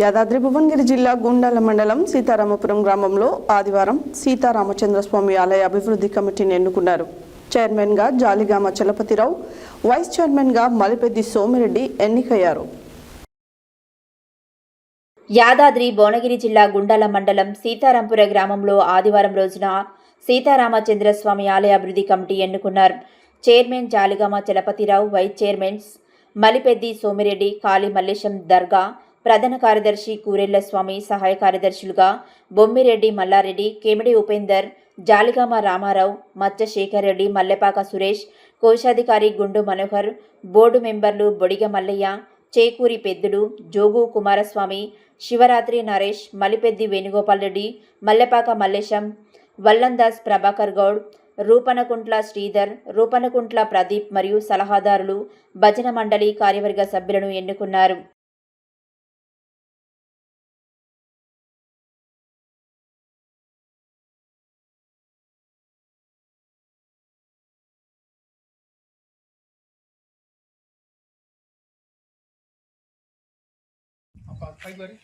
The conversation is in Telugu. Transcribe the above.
యాదాద్రి భువనగిరి జిల్లా గుండాల మండలం సీతారామపురం గ్రామంలో ఆదివారం సీతారామచంద్రస్వామి ఆలయ అభివృద్ధి కమిటీని ఎన్నుకున్నారు. చైర్మన్గా జాలిగామ చలపతిరావు, వైస్ చైర్మన్గా మలిపెద్ది సోమిరెడ్డి ఎన్నికయ్యారు. యాదాద్రి భువనగిరి జిల్లా గుండాల మండలం సీతారాంపుర గ్రామంలో ఆదివారం రోజున సీతారామచంద్రస్వామి ఆలయ అభివృద్ధి కమిటీ ఎన్నుకున్నారు. Chairman Jaligama Chalapathirao, vice chairmans Malipeddi Somireddy, Kali Mallesham Darga, ప్రధాన కార్యదర్శి కూరెళ్ల స్వామి, సహాయ కార్యదర్శులుగా బొమ్మిరెడ్డి మల్లారెడ్డి, కేమిడి ఉపేందర్, జాలిగామ రామారావు, మచ్చ శేఖర్ రెడ్డి, మల్లెపాక సురేష్, కోశాధికారి గుండు మనోహర్, బోర్డు మెంబర్లు బొడిగ మల్లయ్య, చేకూరి పెద్దుడు, జోగు కుమారస్వామి, శివరాత్రి నరేష్, మలిపెద్ది వేణుగోపాల్ రెడ్డి, మల్లెపాక మల్లేశం, వల్లందాస్ ప్రభాకర్ గౌడ్, రూపనకుంట్ల శ్రీధర్, రూపనకుంట్ల ప్రదీప్ మరియు సలహాదారులు, భజన మండలి కార్యవర్గ సభ్యులను ఎన్నుకున్నారు. పైకి మరి